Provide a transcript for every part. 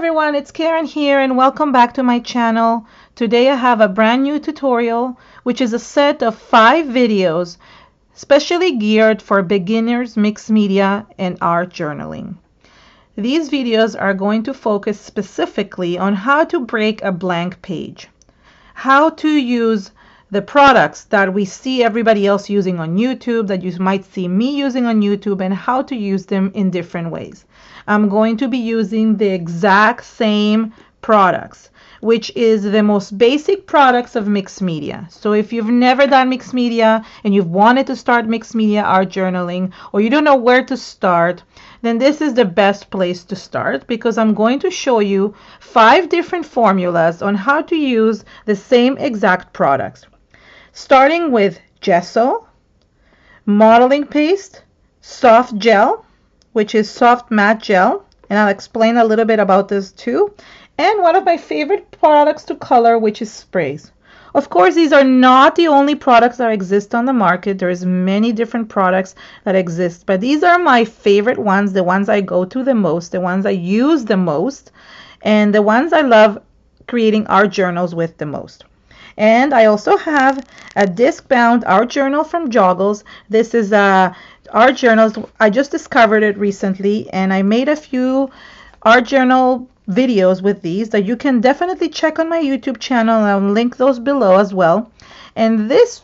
everyone, it's Karen here and welcome back to my channel. Today I have a brand new tutorial which is a set of 5 videos specially geared for beginners, mixed media, and art journaling. These videos are going to focus specifically on how to break a blank page, how to use the products that we see everybody else using on YouTube, that you might see me using on YouTube, and how to use them in different ways. I'm going to be using the exact same products, which is the most basic products of mixed media. So if you've never done mixed media and you've wanted to start mixed media art journaling, or you don't know where to start, then this is the best place to start, because I'm going to show you 5 different formulas on how to use the same exact products, starting with gesso, modeling paste, soft gel, which is soft matte gel, and I'll explain a little bit about this too, and one of my favorite products to color, which is sprays. Of course, these are not the only products that exist on the market. There's many different products that exist, but these are my favorite ones, the ones I go to the most, the ones I use the most, and the ones I love creating art journals with the most. And I also have a disc-bound art journal from Joggles. This is a art journals. I just discovered it recently, and I made a few art journal videos with these that you can definitely check on my YouTube channel, and I'll link those below as well. And this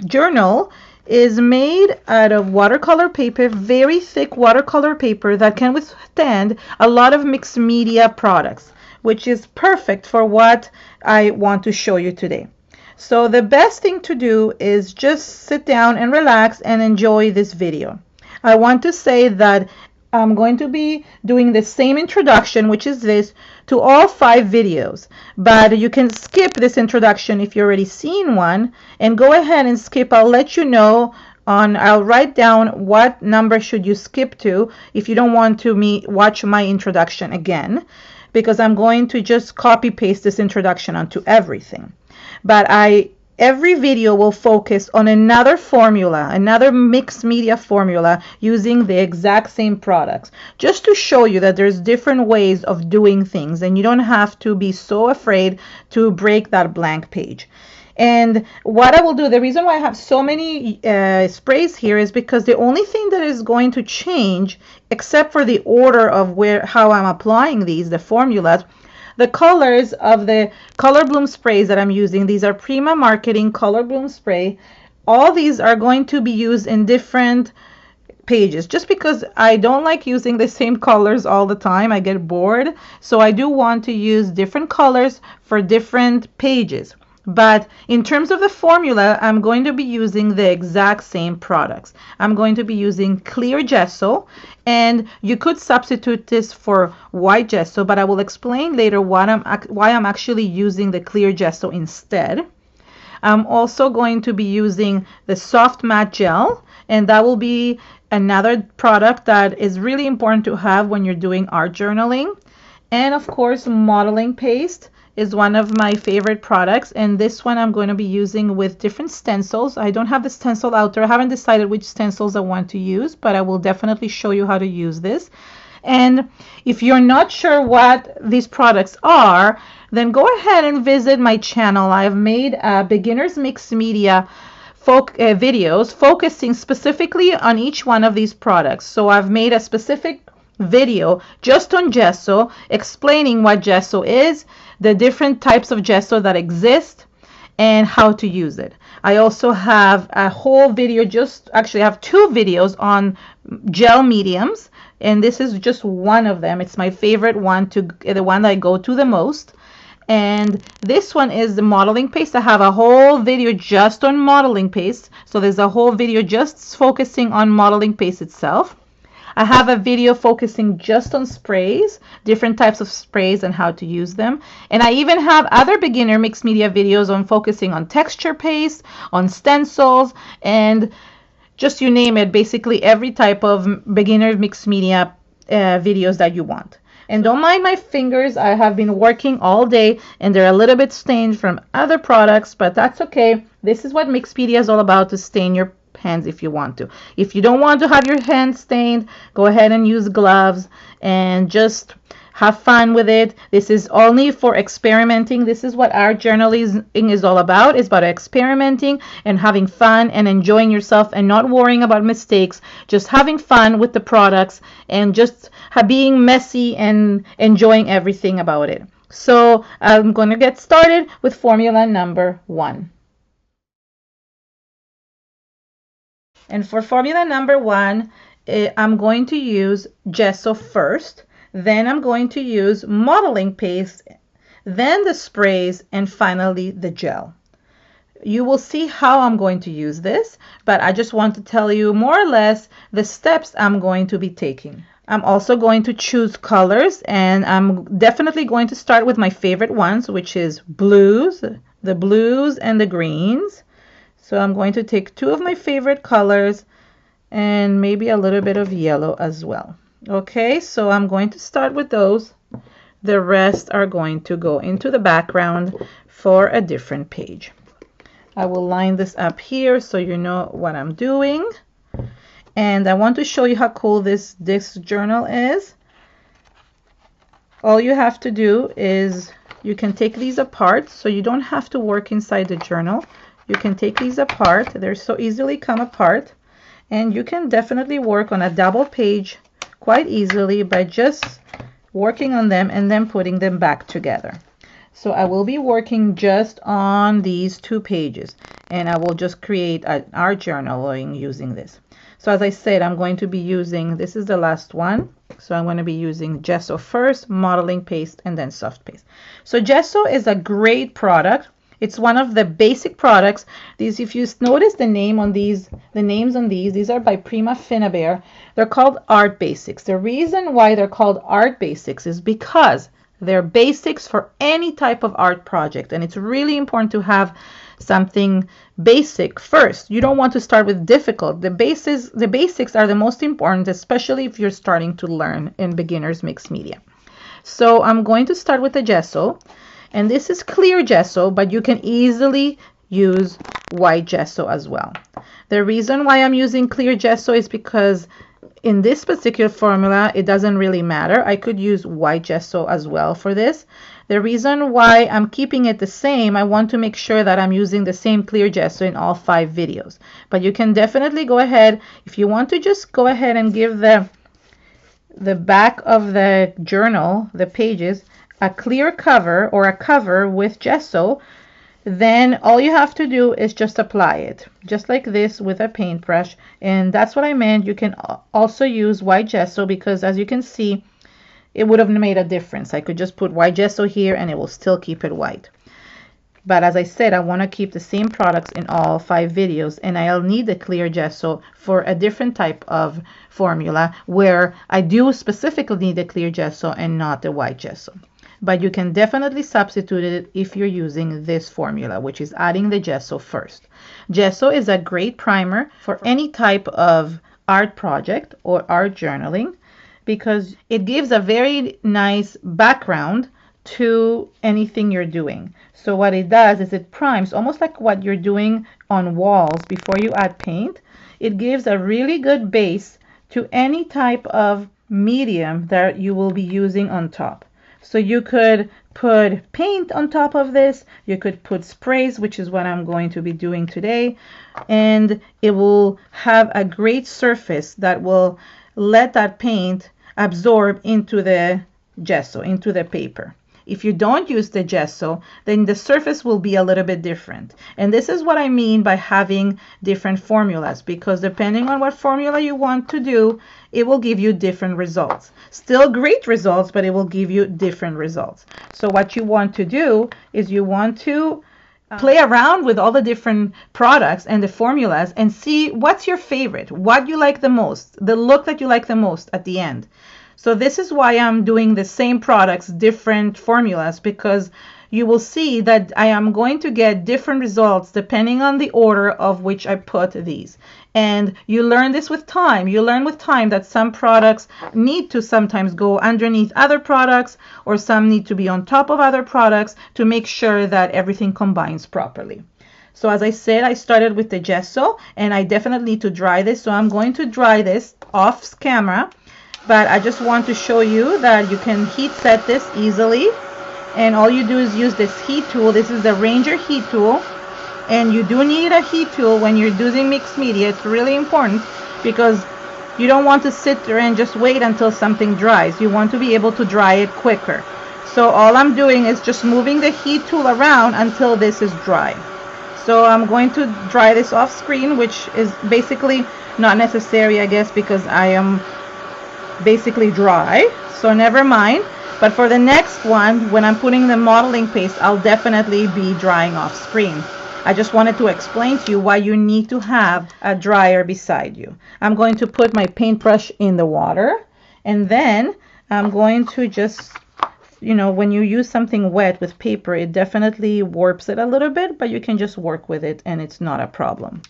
journal is made out of watercolor paper, very thick watercolor paper that can withstand a lot of mixed media products, which is perfect for what I want to show you today. So the best thing to do is just sit down and relax and enjoy this video. I want to say that I'm going to be doing the same introduction, which is this, to all 5 videos, but you can skip this introduction if you've already seen one, and go ahead and skip. I'll let you know I'll write down what number should you skip to if you don't want to watch my introduction again, because I'm going to just copy paste this introduction onto everything. But every video will focus on another formula, another mixed media formula using the exact same products, just to show you that there's different ways of doing things and you don't have to be so afraid to break that blank page. And what I will do, the reason why I have so many sprays here is because the only thing that is going to change, except for the order of how I'm applying the formulas, the colors of the Color Bloom sprays that I'm using. These are Prima Marketing Color Bloom spray. All these are going to be used in different pages, just because I don't like using the same colors all the time. I get bored, so I do want to use different colors for different pages. But in terms of the formula, I'm going to be using the exact same products. I'm going to be using clear gesso, and you could substitute this for white gesso, but I will explain later why I'm actually using the clear gesso instead. I'm also going to be using the soft matte gel, and that will be another product that is really important to have when you're doing art journaling. And of course, modeling paste is one of my favorite products, and this one I'm going to be using with different stencils. I don't have the stencil out there. I haven't decided which stencils I want to use, but I will definitely show you how to use this. And if you're not sure what these products are, then go ahead and visit my channel. I've made beginners mixed media videos focusing specifically on each one of these products. So I've made a specific video just on gesso, explaining what gesso is, the different types of gesso that exist, and how to use it. I also have a whole video, actually I have 2 videos on gel mediums, and this is just one of them. It's my favorite one, the one that I go to the most. And this one is the modeling paste. I have a whole video just on modeling paste, so there's a whole video just focusing on modeling paste itself. I have a video focusing just on sprays, different types of sprays and how to use them. And I even have other beginner mixed media videos on focusing on texture paste, on stencils, and just you name it, basically every type of beginner mixed media videos that you want. And don't mind my fingers, I have been working all day and they're a little bit stained from other products, but that's okay. This is what mixed media is all about, to stain your hands if you want to. If you don't want to have your hands stained, go ahead and use gloves and just have fun with it. This is only for experimenting. This is what art journaling is all about. It's about experimenting and having fun and enjoying yourself and not worrying about mistakes, just having fun with the products and just being messy and enjoying everything about it. So I'm going to get started with formula number 1. And for formula number 1, I'm going to use gesso first, then I'm going to use modeling paste, then the sprays, and finally the gel. You will see how I'm going to use this, but I just want to tell you more or less the steps I'm going to be taking. I'm also going to choose colors, and I'm definitely going to start with my favorite ones, which is blues, the blues and the greens. So I'm going to take 2 of my favorite colors and maybe a little bit of yellow as well. Okay, so I'm going to start with those. The rest are going to go into the background for a different page. I will line this up here so you know what I'm doing. And I want to show you how cool this journal is. All you have to do is you can take these apart, so you don't have to work inside the journal. You can take these apart. They're so easily come apart. And you can definitely work on a double page quite easily by just working on them and then putting them back together. So I will be working just on these 2 pages, and I will just create an art journaling using this. So as I said, I'm going to be using, this is the last one. So I'm going to be using gesso first, modeling paste, and then soft paste. So gesso is a great product. It's one of the basic products. These, if you notice the name on these, the names on these are by Prima. They're called art basics. The reason why they're called art basics is because they're basics for any type of art project, and it's really important to have something basic first. You don't want to start with difficult. The basics are the most important, especially if you're starting to learn in beginners mixed media. So I'm going to start with the gesso. And this is clear gesso, but you can easily use white gesso as well. The reason why I'm using clear gesso is because in this particular formula, it doesn't really matter. I could use white gesso as well for this. The reason why I'm keeping it the same, I want to make sure that I'm using the same clear gesso in all 5 videos. But you can definitely go ahead, if you want to just go ahead and give the back of the journal, the pages, a clear cover or a cover with gesso, then all you have to do is just apply it just like this with a paintbrush. And that's what I meant. You can also use white gesso, because as you can see, it would have made a difference. I could just put white gesso here and it will still keep it white. But as I said, I want to keep the same products in all 5 videos, and I'll need the clear gesso for a different type of formula where I do specifically need the clear gesso and not the white gesso. But you can definitely substitute it if you're using this formula, which is adding the gesso first. Gesso is a great primer for any type of art project or art journaling because it gives a very nice background to anything you're doing. So what it does is it primes, almost like what you're doing on walls before you add paint. It gives a really good base to any type of medium that you will be using on top. So you could put paint on top of this, you could put sprays, which is what I'm going to be doing today, and it will have a great surface that will let that paint absorb into the gesso, into the paper. If you don't use the gesso, then the surface will be a little bit different. And this is what I mean by having different formulas, because depending on what formula you want to do, it will give you different results. Still great results, but it will give you different results. So what you want to do is you want to play around with all the different products and the formulas and see what's your favorite, what you like the most, the look that you like the most at the end. So this is why I'm doing the same products, different formulas, because you will see that I am going to get different results depending on the order of which I put these. And you learn this with time. You learn with time that some products need to sometimes go underneath other products, or some need to be on top of other products to make sure that everything combines properly. So as I said, I started with the gesso, and I definitely need to dry this. So I'm going to dry this off camera. but I just want to show you that you can heat set this easily, and all you do is use this heat tool. This is the Ranger heat tool, and you do need a heat tool when you're using mixed media. It's really important because you don't want to sit there and just wait until something dries. You want to be able to dry it quicker. So all I'm doing is just moving the heat tool around until this is dry. So I'm going to dry this off screen, which is basically not necessary, I guess, because I am basically dry, so never mind. But for the next one, when I'm putting the modeling paste, I'll definitely be drying off screen. I just wanted to explain to you why you need to have a dryer beside you. I'm going to put my paintbrush in the water, and then I'm going to just, you know, when you use something wet with paper, it definitely warps it a little bit, but you can just work with it and it's not a problem.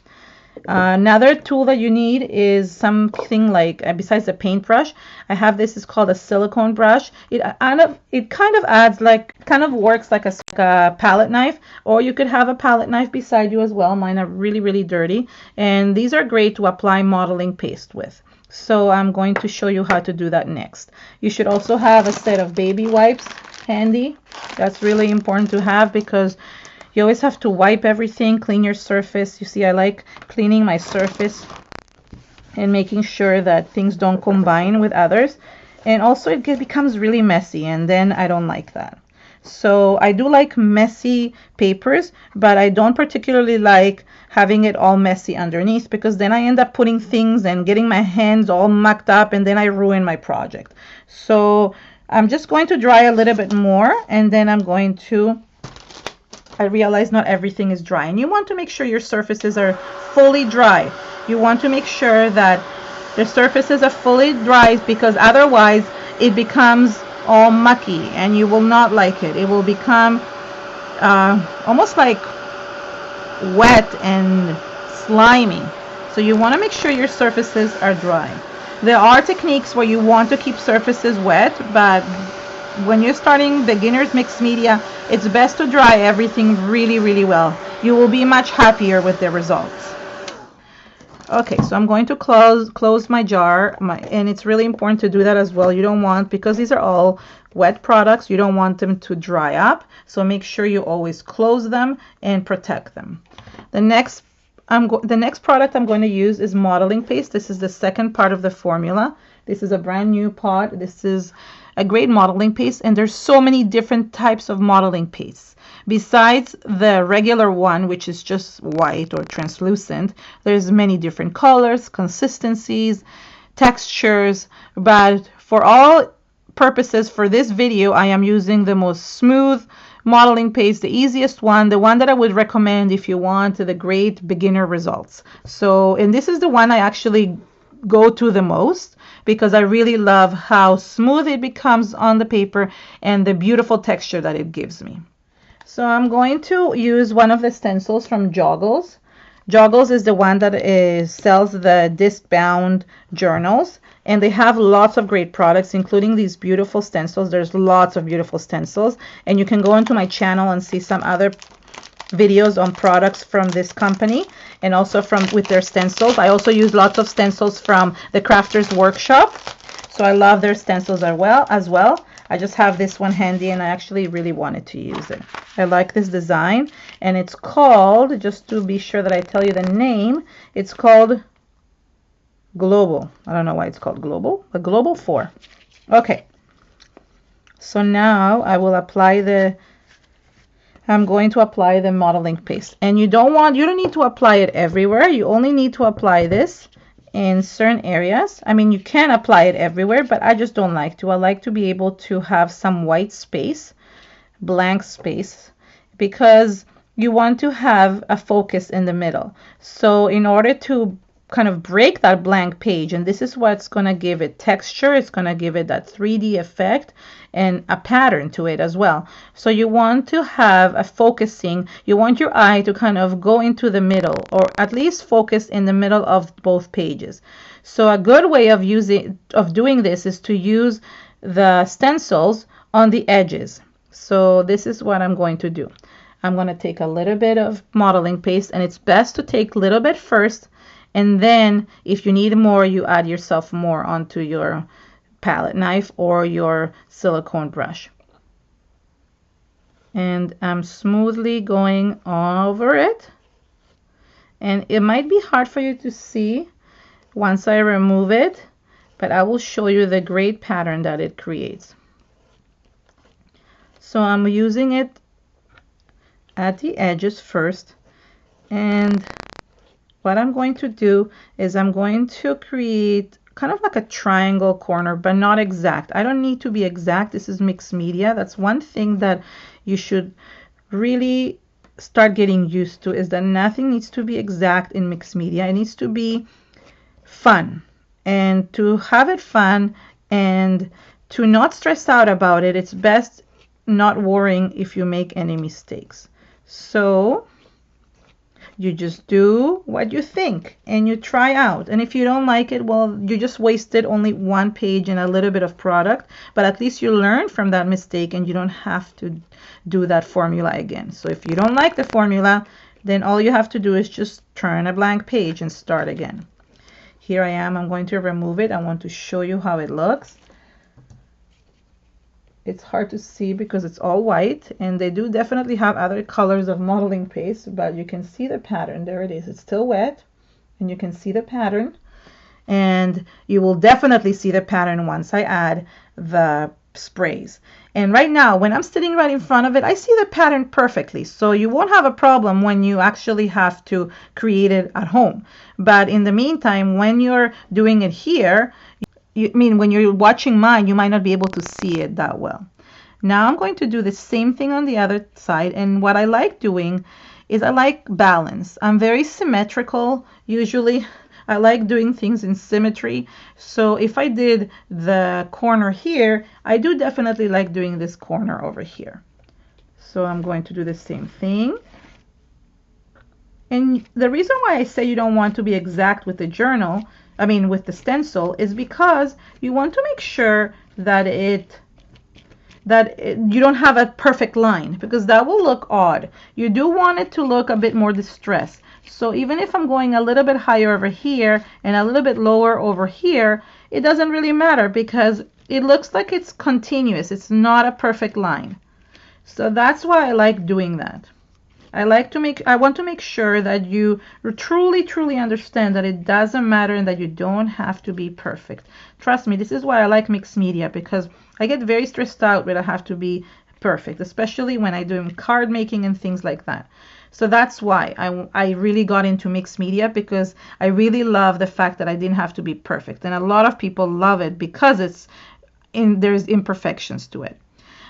Another tool that you need is something like, besides the paintbrush, I have this, is called a silicone brush. It kind of adds like, kind of works like a palette knife, or you could have a palette knife beside you as well. Mine are really dirty, and these are great to apply modeling paste with. So I'm going to show you how to do that next. You should also have a set of baby wipes handy. That's really important to have because you always have to wipe everything, clean your surface. You see, I like cleaning my surface and making sure that things don't combine with others. And also it becomes really messy, and then I don't like that. So I do like messy papers, but I don't particularly like having it all messy underneath, because then I end up putting things and getting my hands all mucked up, and then I ruin my project. So I'm just going to dry a little bit more, and then I'm going to, I realize not everything is dry, and you want to make sure your surfaces are fully dry. You want to make sure that the surfaces are fully dry, because otherwise it becomes all mucky and you will not like it. It will become almost like wet and slimy. So you want to make sure your surfaces are dry. There are techniques where you want to keep surfaces wet, but when you're starting beginners mixed media, it's best to dry everything really well. You will be much happier with the results. Okay, so I'm going to close my jar, and it's really important to do that as well. You don't want, because these are all wet products, you don't want them to dry up. So make sure you always close them and protect them. The next product I'm going to use is modeling paste. This is the second part of the formula. This is a brand new pot. This is a great modeling paste, and there's so many different types of modeling pastes. Besides the regular one, which is just white or translucent, there's many different colors, consistencies, textures, but for all purposes for this video, I am using the most smooth modeling paste, the easiest one, the one that I would recommend if you want the great beginner results. So, and this is the one I actually go to the most, because I really love how smooth it becomes on the paper and the beautiful texture that it gives me. So I'm going to use one of the stencils from Joggles. Joggles is the one that sells the disc-bound journals, and they have lots of great products, including these beautiful stencils. There's lots of beautiful stencils, and you can go into my channel and see some other videos on products from this company, and also with their stencils. I also use lots of stencils from the Crafters Workshop, so I love their stencils as well. I just have this one handy, and I actually really wanted to use it. I like this design, and it's called, just to be sure that I tell you the name, it's called Global. I don't know why it's called Global, but Global 4. Okay, so now I will apply I'm going to apply the modeling paste, and you don't need to apply it everywhere. You only need to apply this in certain areas. I mean, you can apply it everywhere, but I just don't like to. I like to be able to have some white space, blank space, because you want to have a focus in the middle. So in order to kind of break that blank page, and this is what's going to give it texture, it's going to give it that 3D effect and a pattern to it as well. So you want to have a focusing, you want your eye to kind of go into the middle, or at least focus in the middle of both pages. So a good way of doing this is to use the stencils on the edges. So this is what I'm going to do. I'm going to take a little bit of modeling paste, and it's best to take a little bit first, and then if you need more, you add yourself more onto your palette knife or your silicone brush. And I'm smoothly going over it. And it might be hard for you to see once I remove it, but I will show you the great pattern that it creates. So I'm using it at the edges first, and what I'm going to do is I'm going to create kind of like a triangle corner, but not exact. I don't need to be exact. This is mixed media. That's one thing that you should really start getting used to, is that nothing needs to be exact in mixed media. It needs to be fun, and to have it fun and to not stress out about it, it's best not worrying if you make any mistakes. So you just do what you think and you try out, and if you don't like it, well, you just wasted only one page and a little bit of product, but at least you learn from that mistake and you don't have to do that formula again. So if you don't like the formula, then all you have to do is just turn a blank page and start again. Here I am. I'm going to remove it. I want to show you how it looks. It's hard to see because it's all white, and they do definitely have other colors of modeling paste, but you can see the pattern. There it is. It's still wet, and you can see the pattern, and you will definitely see the pattern once I add the sprays. And right now, when I'm sitting right in front of it, I see the pattern perfectly, so you won't have a problem when you actually have to create it at home. But in the meantime, when you're doing it here, when you're watching mine, you might not be able to see it that well. Now I'm going to do the same thing on the other side, and what I like doing is I like balance. I'm very symmetrical usually. I like doing things in symmetry. So if I did the corner here, I do definitely like doing this corner over here. So I'm going to do the same thing. And the reason why I say you don't want to be exact with the journal, with the stencil, is because you want to make sure that you don't have a perfect line, because that will look odd. You do want it to look a bit more distressed. So even if I'm going a little bit higher over here and a little bit lower over here, it doesn't really matter because it looks like it's continuous. It's not a perfect line. So that's why I like doing that. I want to make sure that you truly understand that it doesn't matter and that you don't have to be perfect. Trust me, this is why I like mixed media, because I get very stressed out when I have to be perfect, especially when I do card making and things like that. So that's why I really got into mixed media, because I really love the fact that I didn't have to be perfect. And a lot of people love it because there's imperfections to it.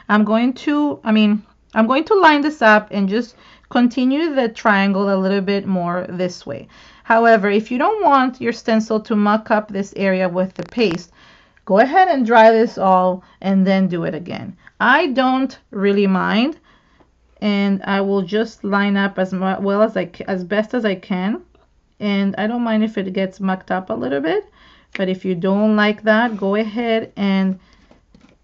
I'm going to line this up and just continue the triangle a little bit more this way. However, if you don't want your stencil to muck up this area with the paste, go ahead and dry this all and then do it again. I don't really mind, and I will just line up as best as I can, and I don't mind if it gets mucked up a little bit. But if you don't like that, go ahead and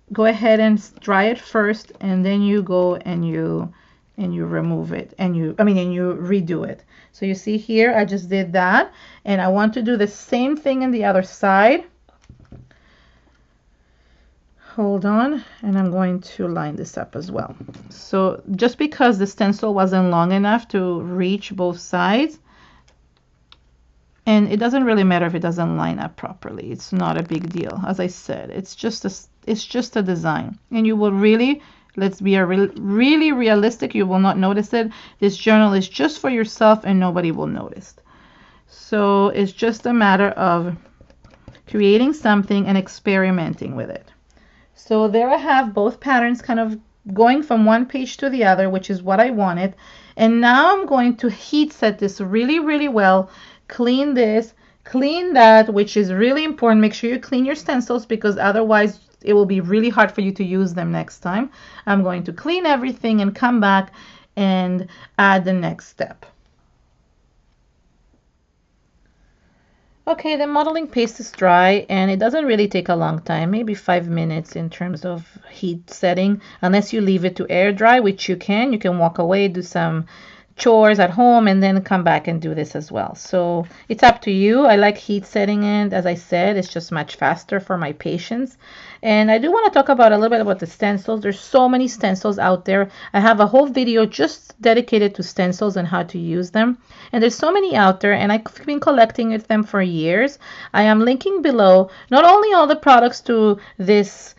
dry it first, and then you go and you remove it, and you redo it. So you see here, I just did that, and I want to do the same thing in the other side. Hold on, and I'm going to line this up as well. So just because the stencil wasn't long enough to reach both sides, and it doesn't really matter if it doesn't line up properly. It's not a big deal. As I said, it's just a design, and you will really, let's be really realistic, you will not notice it. This journal is just for yourself and nobody will notice. So it's just a matter of creating something and experimenting with it. So there I have both patterns kind of going from one page to the other, which is what I wanted. And now I'm going to heat set this really well, clean this, clean that, which is really important. Make sure you clean your stencils, because otherwise it will be really hard for you to use them next time. I'm going to clean everything and come back and add the next step. Okay, the modeling paste is dry, and it doesn't really take a long time, maybe 5 minutes in terms of heat setting, unless you leave it to air dry, which you can walk away, do some chores at home and then come back and do this as well. So it's up to you. I like heat setting it. As I said, it's just much faster for my patients. And I do want to talk about a little bit about the stencils. There's so many stencils out there. I have a whole video just dedicated to stencils and how to use them. And there's so many out there, and I've been collecting them for years. I am linking below not only all the products to this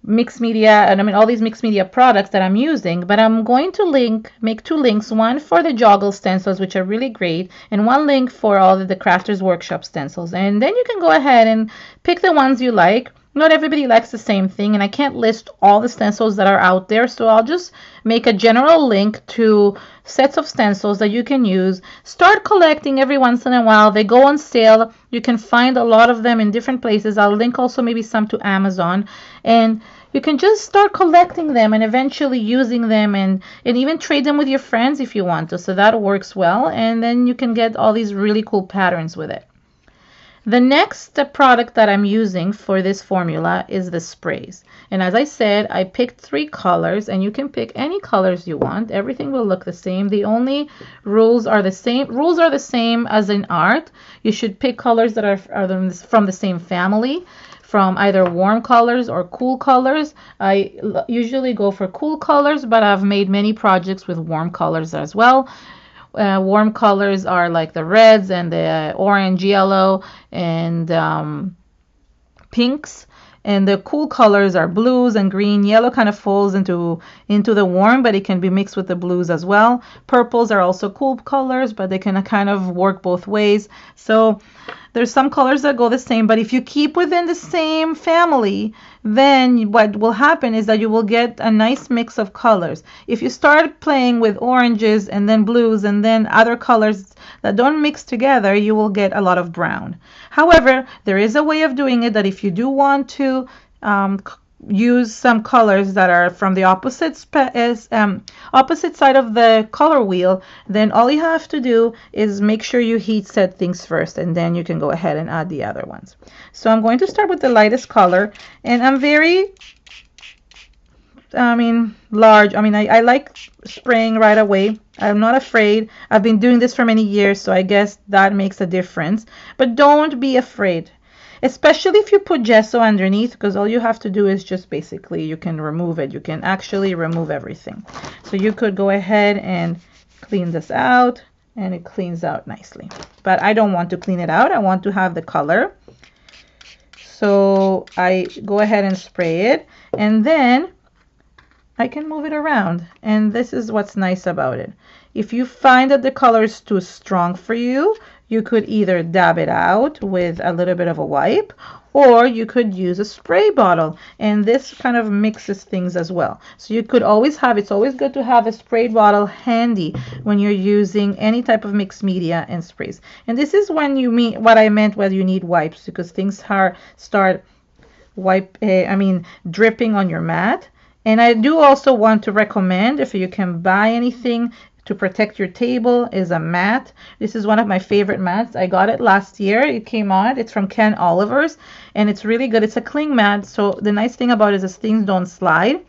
mixed media, and I mean all these mixed media products that I'm using, but I'm going to make two links, one for the Joggles stencils, which are really great, and one link for all of the Crafters Workshop stencils. And then you can go ahead and pick the ones you like. Not everybody likes the same thing, and I can't list all the stencils that are out there, so I'll just make a general link to sets of stencils that you can use. Start collecting every once in a while. They go on sale. You can find a lot of them in different places. I'll link also maybe some to Amazon, and you can just start collecting them and eventually using them, and even trade them with your friends if you want to. So that works well, and then you can get all these really cool patterns with it. The next product that I'm using for this formula is the sprays. And as I said, I picked 3 colors, and you can pick any colors you want. Everything will look the same. The only rules are the same. Rules are the same as in art. You should pick colors that are from the same family, from either warm colors or cool colors. I usually go for cool colors, but I've made many projects with warm colors as well. Warm colors are like the reds and the orange, yellow, and pinks. And the cool colors are blues and green. Yellow kind of falls into the warm, but it can be mixed with the blues as well. Purples are also cool colors, but they can kind of work both ways. So there's some colors that go the same, but if you keep within the same family, then what will happen is that you will get a nice mix of colors. If you start playing with oranges and then blues and then other colors that don't mix together, you will get a lot of brown. However, there is a way of doing it that if you do want to use some colors that are from the opposite side of the color wheel, then all you have to do is make sure you heat set things first, and then you can go ahead and add the other ones. So I'm going to start with the lightest color, and I'm very large. I like spraying right away. I'm not afraid. I've been doing this for many years, so I guess that makes a difference. But don't be afraid, especially if you put gesso underneath, because all you have to do is just basically, you can remove it. You can actually remove everything. So you could go ahead and clean this out, and it cleans out nicely. But I don't want to clean it out. I want to have the color. So I go ahead and spray it, and then I can move it around. And this is what's nice about it. If you find that the color is too strong for you, you could either dab it out with a little bit of a wipe, or you could use a spray bottle, and this kind of mixes things as well. So you could always have, it's always good to have a spray bottle handy when you're using any type of mixed media and sprays. And this is when you mean what I meant when you need wipes, because things start dripping on your mat. And I do also want to recommend, if you can buy anything to protect your table, is a mat. This is one of my favorite mats. I got it last year. It came out. It's from Ken Oliver's, and it's really good. It's a cling mat, so the nice thing about it is things don't slide,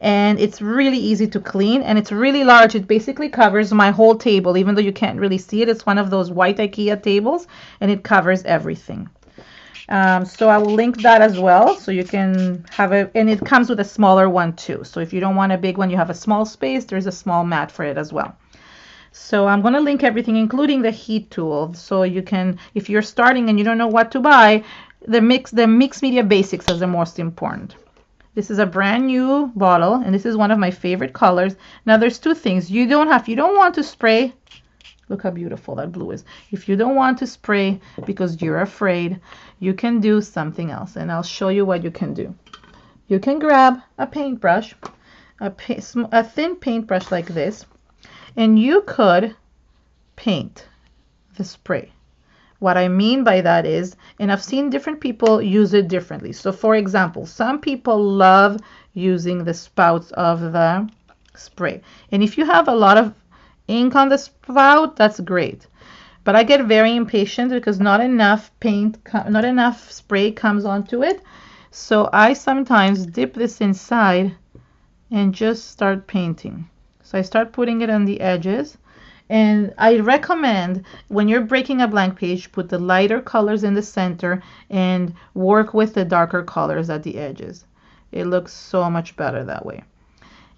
and it's really easy to clean, and it's really large. It basically covers my whole table, even though you can't really see it. It's one of those white IKEA tables, and it covers everything. So I will link that as well, so you can have it, and it comes with a smaller one too. So if you don't want a big one, you have a small space, there's a small mat for it as well. So I'm going to link everything, including the heat tool, so you can, if you're starting and you don't know what to buy, the mixed media basics is the most important. This is a brand new bottle, and this is one of my favorite colors. Now there's two things. You don't want to spray. Look how beautiful that blue is. If you don't want to spray because you're afraid, you can do something else, and I'll show you what you can do. You can grab a paintbrush, a thin paintbrush like this, and you could paint the spray. What I mean by that is, and I've seen different people use it differently. So for example, some people love using the spouts of the spray, and if you have a lot of ink on the spout, that's great. But I get very impatient because not enough spray comes onto it. So I sometimes dip this inside and just start painting. So I start putting it on the edges, And I recommend when you're breaking a blank page, put the lighter colors in the center and work with the darker colors at the edges. It looks so much better that way.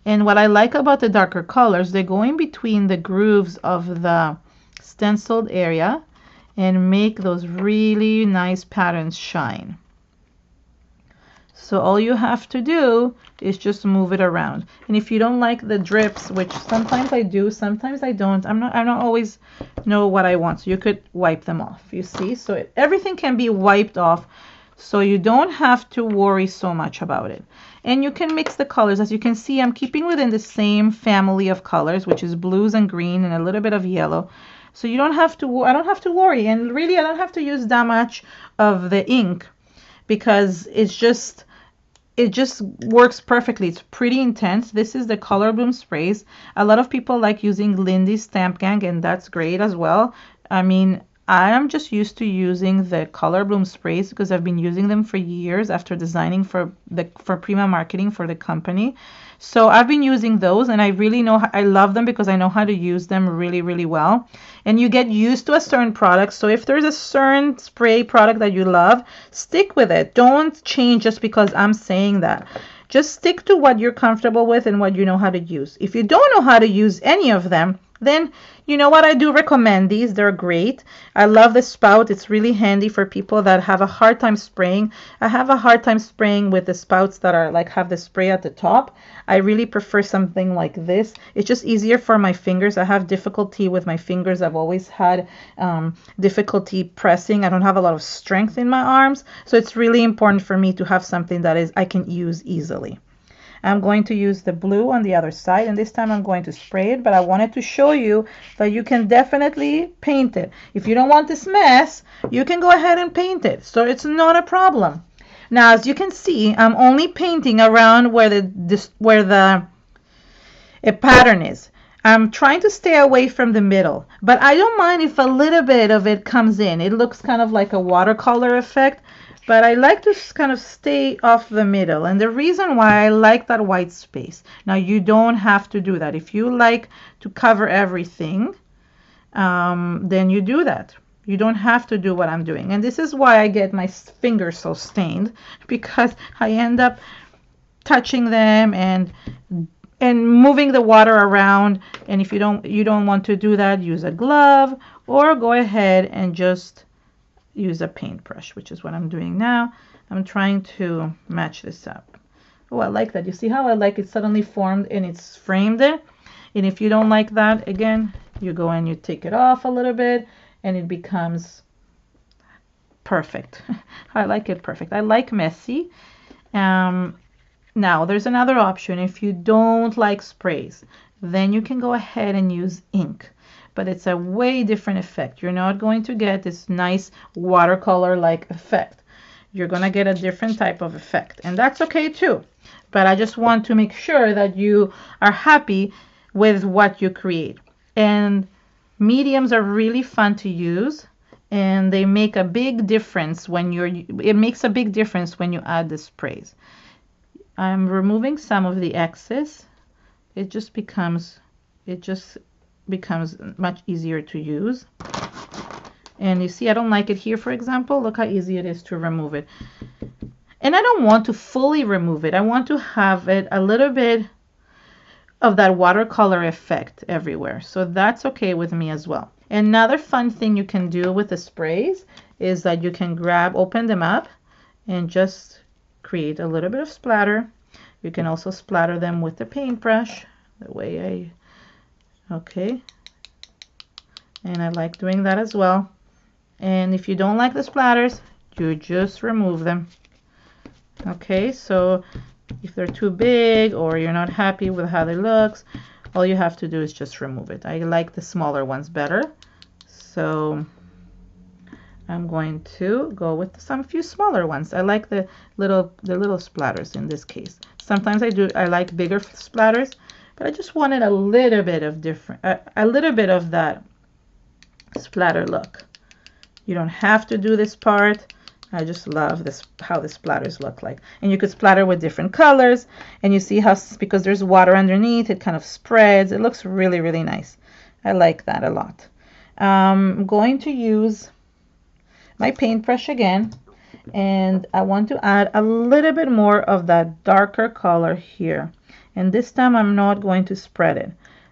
And what I like about the darker colors, they go in between the grooves of the stenciled area and make those really nice patterns shine. So all you have to do is just move it around. And if you don't like the drips, which sometimes I do, sometimes I don't, I don't always know what I want. So you could wipe them off, you see? So everything can be wiped off, so you don't have to worry so much about it. And you can mix the colors. As you can see, I'm keeping within the same family of colors, which is blues and green and a little bit of yellow. So you don't have to, I don't have to worry. And really, I don't have to use that much of the ink because it just works perfectly. It's pretty intense. This is the Color Bloom sprays. A lot of people like using Lindy's Stamp Gang, and that's great as well. I mean, I am just used to using the Color Bloom sprays because I've been using them for years after designing for Prima marketing for the company. So I've been using those, and I really know, I love them because I know how to use them really, really well. And you get used to a certain product. So if there's a certain spray product that you love, stick with it. Don't change just because I'm saying that. Just stick to what you're comfortable with and what you know how to use. If you don't know how to use any of them, then you know what, I do recommend these. They're great. I love the spout. It's really handy for people that have a hard time spraying. I have a hard time spraying with the spouts that are like have the spray at the top. I really prefer something like this. It's just easier for my fingers. I have difficulty with my fingers. I've always had difficulty pressing. I don't have a lot of strength in my arms, so it's really important for me to have something that I can use easily. I'm going to use the blue on the other side, and this time I'm going to spray it, but I wanted to show you that you can definitely paint it. If you don't want this mess, you can go ahead and paint it. So it's not a problem. Now, as you can see, I'm only painting around where the pattern is. I'm trying to stay away from the middle, but I don't mind if a little bit of it comes in. It looks kind of like a watercolor effect. But I like to kind of stay off the middle. And the reason why I like that white space. Now, you don't have to do that. If you like to cover everything, then you do that. You don't have to do what I'm doing. And this is why I get my fingers so stained, because I end up touching them and moving the water around. And if you don't want to do that, use a glove or go ahead and just use a paintbrush, which is what I'm doing now. I'm trying to match this up. Oh, I like that. You see how I like it suddenly formed and it's framed there? And if you don't like that, again, you go and you take it off a little bit and it becomes perfect. I like it perfect. I like messy. Now, there's another option. If you don't like sprays, then you can go ahead and use ink. But it's a way different effect. You're not going to get this nice watercolor-like effect. You're going to get a different type of effect. And that's okay too. But I just want to make sure that you are happy with what you create. And mediums are really fun to use. And they make a big difference when it makes a big difference when you add the sprays. I'm removing some of the excess. It just becomes much easier to use. And you see, I don't like it here, for example. Look how easy it is to remove it. And I don't want to fully remove it. I want to have it a little bit of that watercolor effect everywhere. So that's okay with me as well. Another fun thing you can do with the sprays is that you can open them up and just create a little bit of splatter. You can also splatter them with the paintbrush, the way okay, and I like doing that as well. And if you don't like the splatters, you just remove them. Okay, so if they're too big or you're not happy with how they look, all you have to do is just remove it. I like the smaller ones better, so I'm going to go with a few smaller ones. I like the little splatters in this case. Sometimes I like bigger splatters, but I just wanted a little bit of that splatter look. You don't have to do this part. I just love how the splatters look like. And you could splatter with different colors. And you see how, because there's water underneath, it kind of spreads. It looks really, really nice. I like that a lot. I'm going to use my paintbrush again, and I want to add a little bit more of that darker color here. And this time I'm not going to spread it.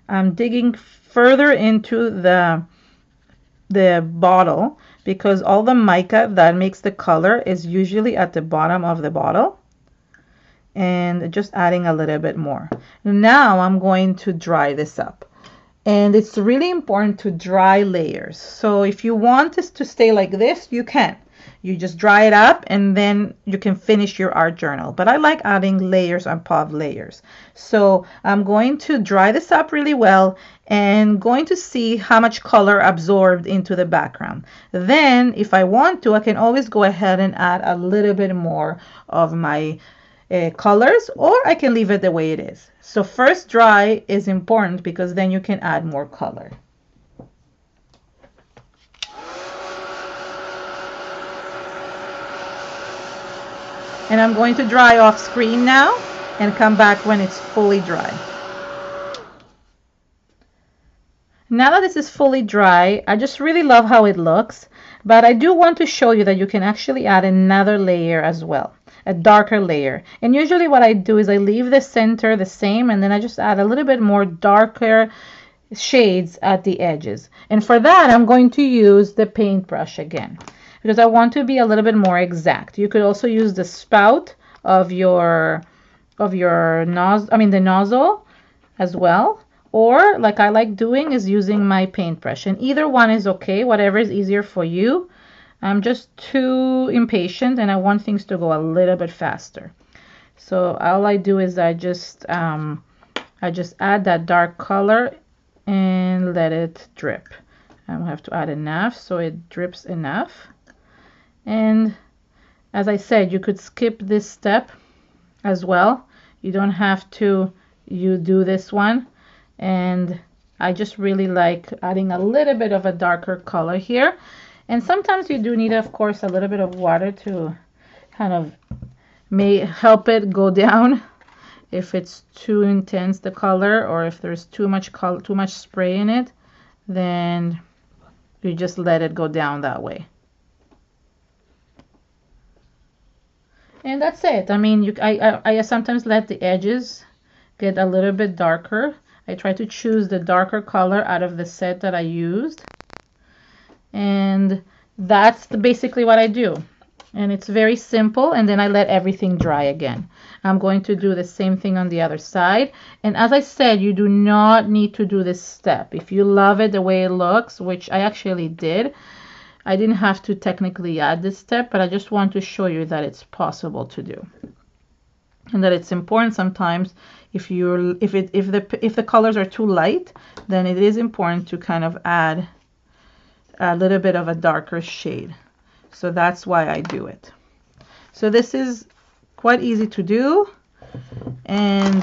I'm digging further into the bottle because all the mica that makes the color is usually at the bottom of the bottle, and just adding a little bit more. Now I'm going to dry this up, and it's really important to dry layers. So if you want this to stay like this, you can. You just dry it up and then you can finish your art journal. But I like adding layers on top of layers. So I'm going to dry this up really well and going to see how much color absorbed into the background. Then if I want to, I can always go ahead and add a little bit more of my colors, or I can leave it the way it is. So first dry is important because then you can add more color. And I'm going to dry off screen now and come back when it's fully dry. Now that this is fully dry, I just really love how it looks, but I do want to show you that you can actually add another layer as well, a darker layer. And usually what I do is I leave the center the same, and then I just add a little bit more darker shades at the edges. And for that, I'm going to use the paintbrush again, because I want to be a little bit more exact. You could also use the spout of your nozzle, the nozzle as well. Or like I like doing is using my paintbrush, and either one is okay, whatever is easier for you. I'm just too impatient and I want things to go a little bit faster. So all I do is I just add that dark color and let it drip. I have to add enough so it drips enough. And as I said, you could skip this step as well. You don't have to do this one. And I just really like adding a little bit of a darker color here. And sometimes you do need, of course, a little bit of water to kind of help it go down if it's too intense, the color, or if there's too much color, too much spray in it, then you just let it go down that way. And that's it. I mean, I sometimes let the edges get a little bit darker. I try to choose the darker color out of the set that I used. And that's basically what I do. And it's very simple. And then I let everything dry again. I'm going to do the same thing on the other side. And as I said, you do not need to do this step. If you love it the way it looks, which I actually did, I didn't have to technically add this step, but I just want to show you that it's possible to do. And that it's important sometimes if the colors are too light, then it is important to kind of add a little bit of a darker shade. So that's why I do it. So this is quite easy to do. And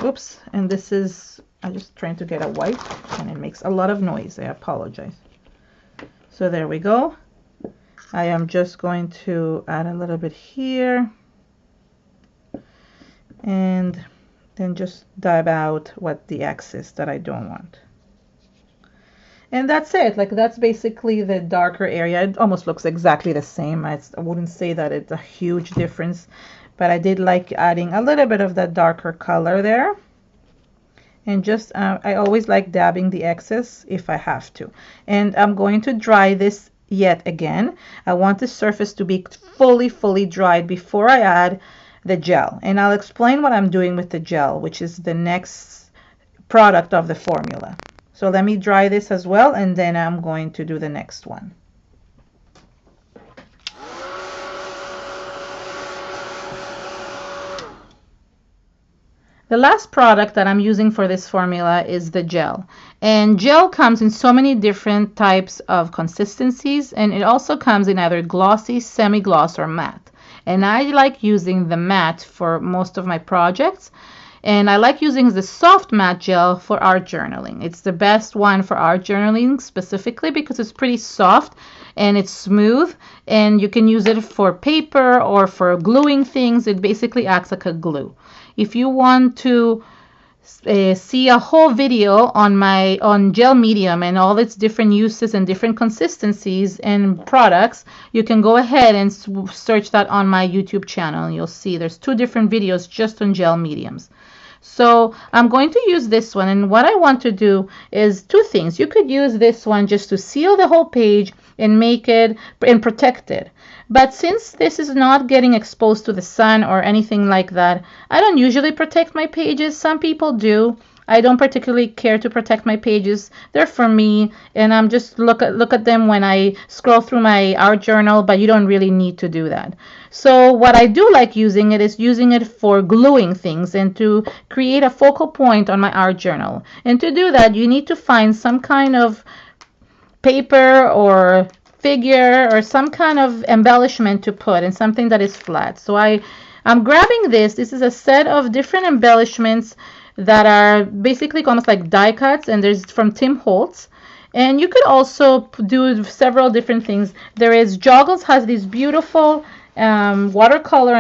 oops, and this is, I'm just trying to get a white and it makes a lot of noise. I apologize. So there we go. I am just going to add a little bit here and then just dab out what the excess that I don't want. And that's it. Like, that's basically the darker area. It almost looks exactly the same. I wouldn't say that it's a huge difference, but I did like adding a little bit of that darker color there. And just, I always like dabbing the excess if I have to. And I'm going to dry this yet again. I want the surface to be fully dried before I add the gel. And I'll explain what I'm doing with the gel, which is the next product of the formula. So let me dry this as well, and then I'm going to do the next one. The last product that I'm using for this formula is the gel. And gel comes in so many different types of consistencies, and it also comes in either glossy, semi-gloss, or matte. And I like using the matte for most of my projects. And I like using the soft matte gel for art journaling. It's the best one for art journaling specifically because it's pretty soft and it's smooth, and you can use it for paper or for gluing things. It basically acts like a glue. If you want to see a whole video on gel medium and all its different uses and different consistencies and products, you can go ahead and search that on my YouTube channel, and you'll see there's 2 different videos just on gel mediums. So I'm going to use this one, and what I want to do is 2 things. You could use this one just to seal the whole page and make it and protect it. But since this is not getting exposed to the sun or anything like that, I don't usually protect my pages. Some people do. I don't particularly care to protect my pages. They're for me, and I'm just look at them when I scroll through my art journal, but you don't really need to do that. So what I do like using it is using it for gluing things and to create a focal point on my art journal. And to do that, you need to find some kind of paper or figure or some kind of embellishment to put, and something that is flat. So I'm grabbing this. This is a set of different embellishments that are basically almost like die cuts, and there's from Tim Holtz. And you could also do several different things. There is Joggles has these beautiful watercolor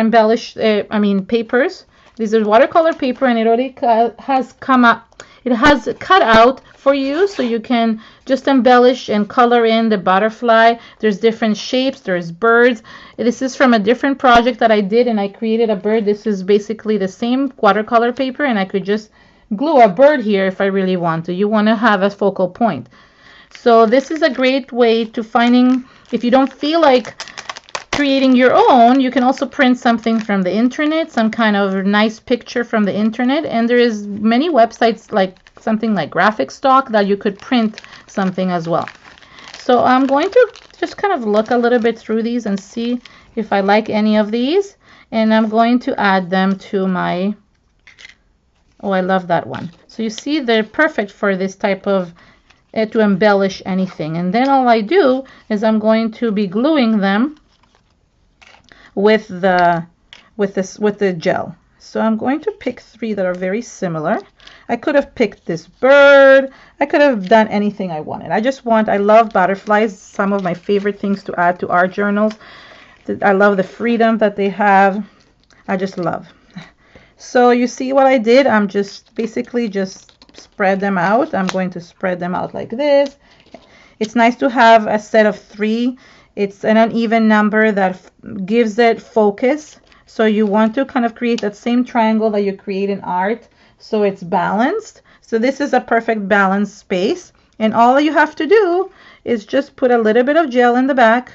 papers. This is watercolor paper, and it already has come up. It has cut out for you, so you can just embellish and color in the butterfly. There's different shapes. There's birds. This is from a different project that I did, and I created a bird. This is basically the same watercolor paper, and I could just glue a bird here if I really want to. You want to have a focal point. So this is a great way to finding, if you don't feel like creating your own, you can also print something from the internet, some kind of nice picture from the internet, and there is many websites like something like Graphic Stock that you could print something as well. So I'm going to just kind of look a little bit through these and see if I like any of these, and I'm going to add them to my, oh, I love that one. So you see they're perfect for this type of to embellish anything. And then all I do is I'm going to be gluing them with the gel. So I'm going to pick 3 that are very similar. I could have picked this bird. I could have done anything I wanted. I love butterflies, some of my favorite things to add to art journals. I love the freedom that they have. I just love. So you see what I did? I'm just basically just spread them out. I'm going to spread them out like this. It's nice to have a set of 3. It's an uneven number that gives it focus. So you want to kind of create that same triangle that you create in art, so it's balanced. So this is a perfect balanced space, and all you have to do is just put a little bit of gel in the back,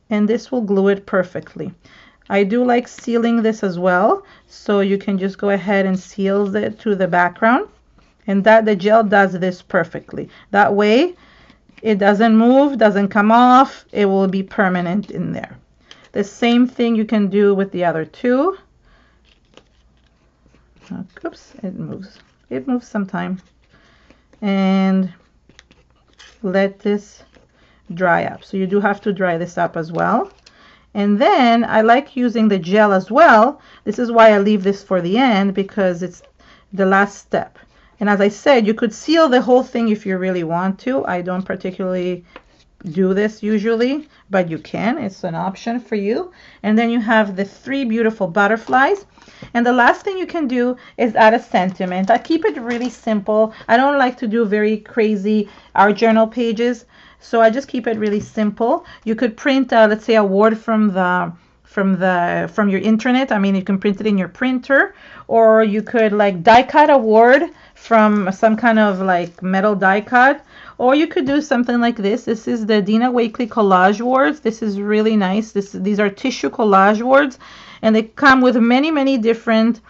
and this will glue it perfectly. I do like sealing this as well, so you can just go ahead and seal it to the background, and that the gel does this perfectly. That way it doesn't move, doesn't come off, it will be permanent in there. The same thing you can do with the other 2. Oops, it moves sometime. And let this dry up. So you do have to dry this up as well. And then I like using the gel as well. This is why I leave this for the end, because it's the last step. And as I said, you could seal the whole thing if you really want to. I don't particularly do this usually, but you can. It's an option for you. And then you have the 3 beautiful butterflies. And the last thing you can do is add a sentiment. I keep it really simple. I don't like to do very crazy art journal pages, so I just keep it really simple. You could print, let's say, a word from your internet. I mean, you can print it in your printer, or you could like die cut a word from some kind of like metal die cut, or you could do something like this. This is the Dina Wakley collage words. This is really nice. These are tissue collage words, and they come with many different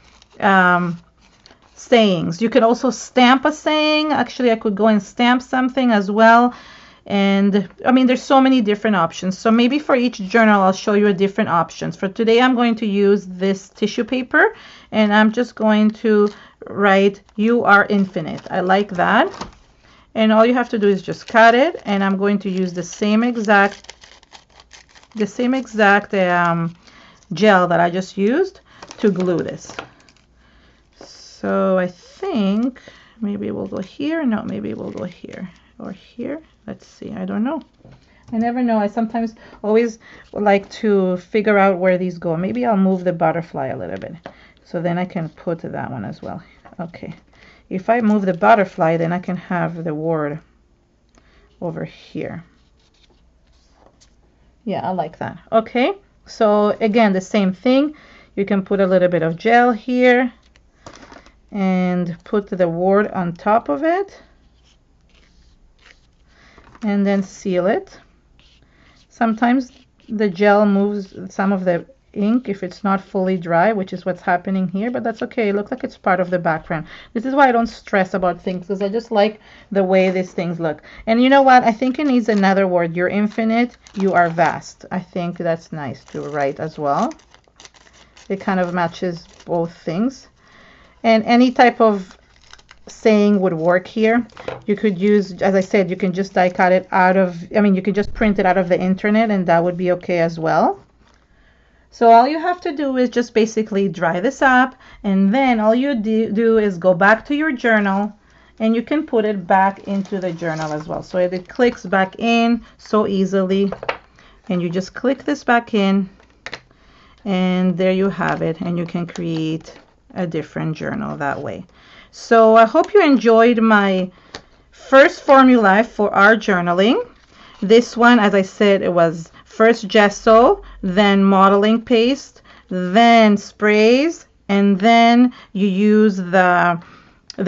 sayings. You could also stamp a saying. Actually, I could go and stamp something as well. And I mean, there's so many different options. So maybe for each journal, I'll show you a different options. For today, I'm going to use this tissue paper, and I'm just going to write, "You are infinite." I like that. And all you have to do is just cut it, and I'm going to use the same exact gel that I just used to glue this. So I think maybe we'll go here. No, maybe we'll go here or here. Let's see. I don't know. I never know. I sometimes always like to figure out where these go. Maybe I'll move the butterfly a little bit, so then I can put that one as well. Okay, if I move the butterfly, then I can have the word over here. Yeah, I like that. Okay, so again, the same thing. You can put a little bit of gel here and put the word on top of it and then seal it. Sometimes the gel moves some of the ink if it's not fully dry, which is what's happening here, but that's okay. It looks like it's part of the background. This is why I don't stress about things, because I just like the way these things look. And you know what? I think it needs another word. You're infinite, you are vast. I think that's nice to write as well. It kind of matches both things. And any type of saying would work here. You could use, as I said, you can just die cut it out of, I mean, you could just print it out of the internet and that would be okay as well. So all you have to do is just basically dry this up, and then all you do is go back to your journal, and you can put it back into the journal as well. So it clicks back in so easily, and you just click this back in, and there you have it, and you can create a different journal that way. So I hope you enjoyed my first formula for our journaling. This one, as I said, it was first gesso, then modeling paste, then sprays, and then you use the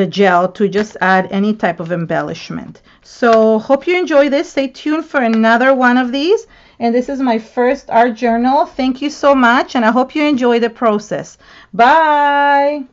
gel to just add any type of embellishment. So hope you enjoy this. Stay tuned for another one of these. And this is my first art journal. Thank you so much, and I hope you enjoy the process. Bye.